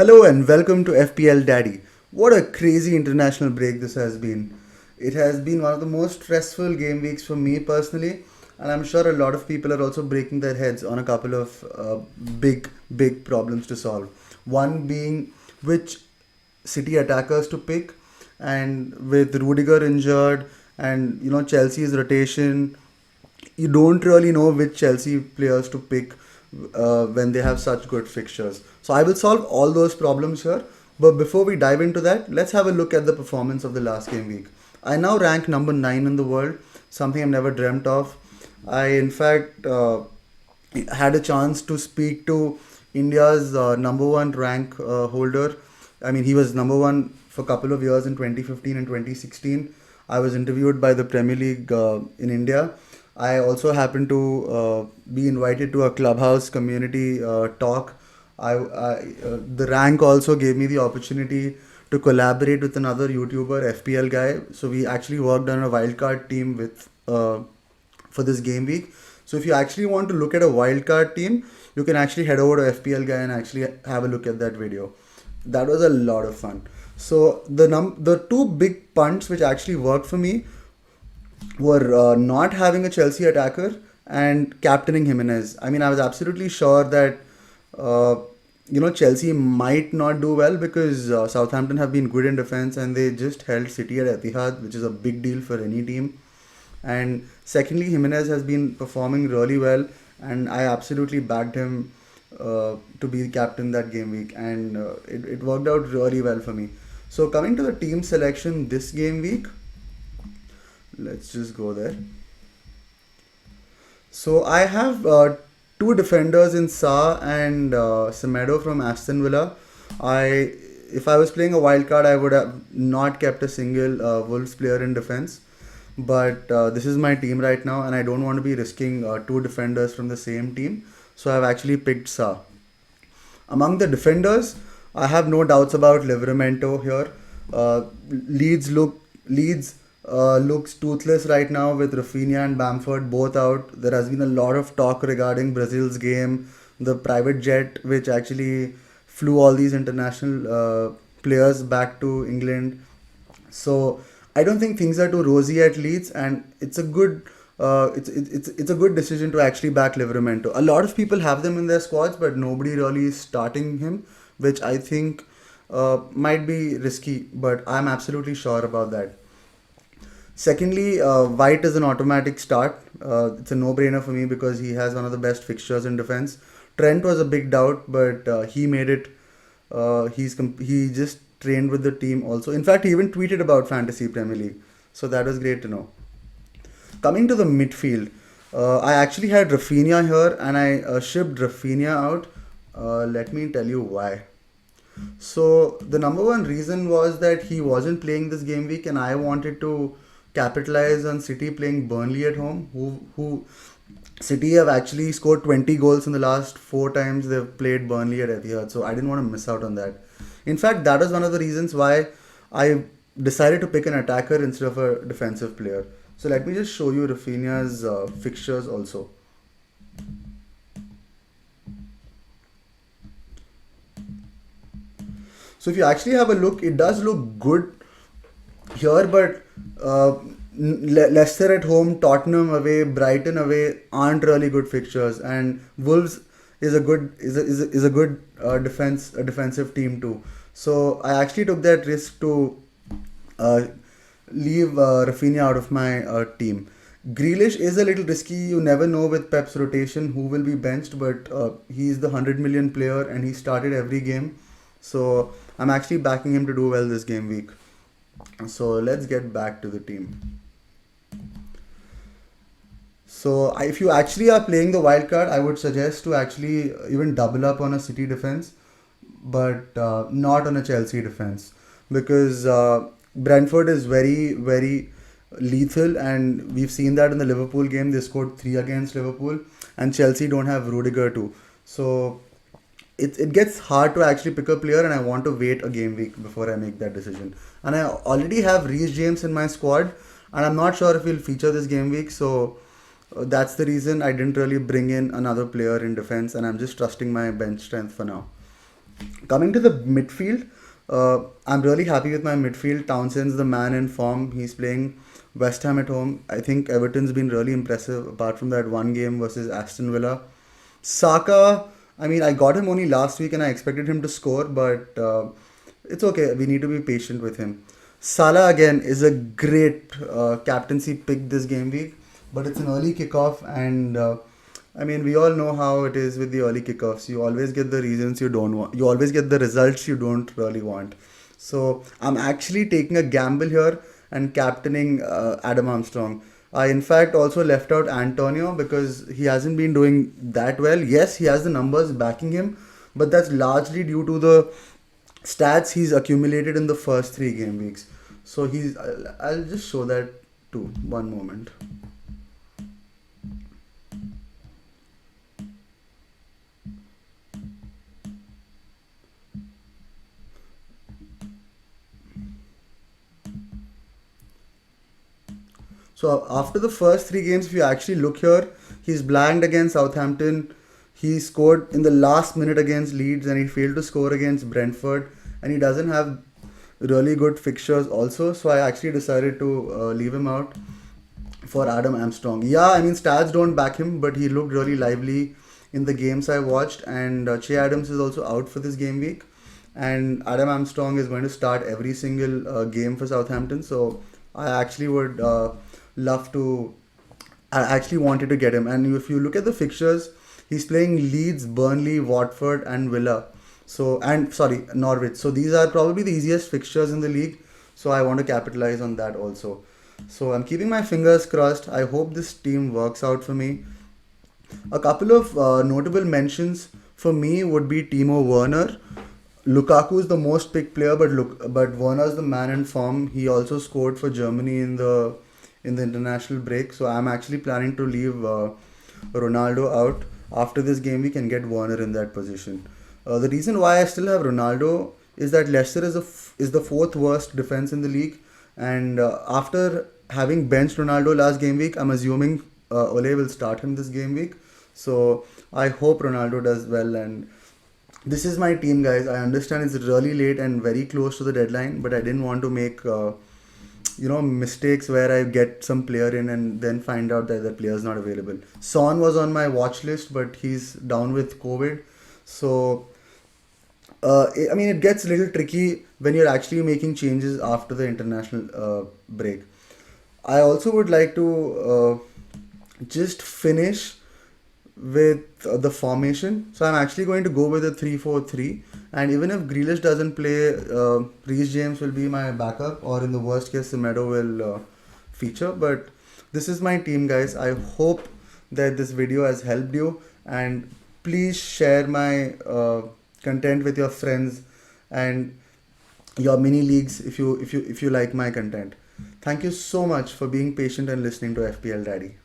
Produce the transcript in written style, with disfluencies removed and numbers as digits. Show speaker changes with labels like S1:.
S1: Hello and welcome to FPL Daddy. What a crazy international break this has been. It has been one of the most stressful game weeks for me personally, and I'm sure a lot of people are also breaking their heads on a couple of big problems to solve. One being which City attackers to pick, and with Rudiger injured and Chelsea's rotation, you don't really know which Chelsea players to pick when they have such good fixtures. So I will solve all those problems here. But before we dive into that, let's have a look at the performance of the last game week. I now rank number 9 in the world, something I've never dreamt of. I, in fact, had a chance to speak to India's number one rank holder. I mean, he was number one for a couple of years in 2015 and 2016. I was interviewed by the Premier League in India. I also happened to be invited to a clubhouse community talk. The rank also gave me the opportunity to collaborate with another YouTuber, FPLGUY. So we actually worked on a wildcard team with for this game week. So if you actually want to look at a wildcard team, you can actually head over to FPLGUY and actually have a look at that video. That was a lot of fun. So the two big punts which actually worked for me were not having a Chelsea attacker and captaining Jimenez. I mean, I was absolutely sure that uh, Chelsea might not do well because Southampton have been good in defense and they just held City at Etihad, which is a big deal for any team. And secondly, Jimenez has been performing really well, and I absolutely backed him to be the captain that game week, and it worked out really well for me. So coming to the team selection this game week, let's just go there. So I have two defenders in Sa and Semedo from Aston Villa. I If I was playing a wild card, I would have not kept a single Wolves player in defense. But this is my team right now, and I don't want to be risking two defenders from the same team. So I've actually picked Sa. Among the defenders, I have no doubts about Livramento here. Leeds looks toothless right now with Rafinha and Bamford both out. There has been a lot of talk regarding Brazil's game, the private jet which actually flew all these international players back to England. So I don't think things are too rosy at Leeds, and it's a good decision to actually back Livramento. A lot of people have them in their squads, but nobody really is starting him, which I think might be risky. But I'm absolutely sure about that. Secondly, White is an automatic start. It's a no-brainer for me because he has one of the best fixtures in defense. Trent was a big doubt, but he made it. He just trained with the team also. In fact, he even tweeted about Fantasy Premier League, so that was great to know. Coming to the midfield, I actually had Rafinha here, and I shipped Rafinha out. Let me tell you why. So the number one reason was that he wasn't playing this game week, and I wanted to capitalize on City playing Burnley at home. Who City have actually scored 20 goals in the last four times they've played Burnley at Etihad, so I didn't want to miss out on that. In fact, that is one of the reasons why I decided to pick an attacker instead of a defensive player. So let me just show you Rafinha's fixtures also. So if you actually have a look, it does look good here, but Leicester at home, Tottenham away, Brighton away aren't really good fixtures, and Wolves is a good defensive team too. So I actually took that risk to uh, leave Rafinha out of my team. Grealish is a little risky. You never know with Pep's rotation who will be benched, but he's the 100 million player and he started every game. So I'm actually backing him to do well this game week. So let's get back to the team. So if you actually are playing the wild card, I would suggest to actually even double up on a City defense, but not on a Chelsea defense because Brentford is very lethal, and we've seen that in the Liverpool game. They scored three against Liverpool, and Chelsea don't have Rudiger too. So it gets hard to actually pick a player, and I want to wait a game week before I make that decision. And I already have Reece James in my squad, and I'm not sure if he'll feature this game week. So that's the reason I didn't really bring in another player in defense, and I'm just trusting my bench strength for now. Coming to the midfield, I'm really happy with my midfield. Townsend's the man in form. He's playing West Ham at home. I think Everton's been really impressive apart from that one game versus Aston Villa. Saka, I mean, I got him only last week and I expected him to score, but it's okay. We need to be patient with him. Salah again is a great captaincy pick this game week, but it's an early kickoff, and I mean, we all know how it is with the early kickoffs. You always get the reasons you don't want. You always get the results you don't really want. So I'm actually taking a gamble here and captaining Adam Armstrong. I in fact also left out Antonio because he hasn't been doing that well. Yes, he has the numbers backing him, but that's largely due to the stats he's accumulated in the first three game weeks. So I'll just show that too. One moment. So after the first three games, if you actually look here, he's blanked against Southampton. He scored in the last minute against Leeds, and he failed to score against Brentford. And he doesn't have really good fixtures also. So I actually decided to leave him out for Adam Armstrong. Yeah, I mean stats don't back him, but he looked really lively in the games I watched. And Che Adams is also out for this game week, and Adam Armstrong is going to start every single game for Southampton. So I actually would love to. I actually wanted to get him. And if you look at the fixtures, he's playing Leeds, Burnley, Watford, and Villa. So and sorry, Norwich. So these are probably the easiest fixtures in the league. So I want to capitalize on that also. So I'm keeping my fingers crossed. I hope this team works out for me. A couple of notable mentions for me would be Timo Werner. Lukaku is the most picked player, but Werner is the man in form. He also scored for Germany in the international break. So I'm actually planning to leave Ronaldo out after this game week and get Werner in that position. The reason why I still have Ronaldo is that Leicester is the fourth worst defense in the league, and after having benched Ronaldo last game week, I'm assuming Ole will start him this game week. So I hope Ronaldo does well. And this is my team, guys. I understand it's really late and very close to the deadline, but I didn't want to make mistakes where I get some player in and then find out that the player is not available. Son was on my watch list, but he's down with COVID. So I mean, it gets a little tricky when you're actually making changes after the international break. I also would like to just finish with the formation. So I'm actually going to go with a 3-4-3. And even if Grealish doesn't play, Reece James will be my backup, or in the worst case, Semedo will feature. But this is my team, guys. I hope that this video has helped you, and please share my content with your friends and your mini leagues if you like my content. Thank you so much for being patient and listening to FPL Daddy.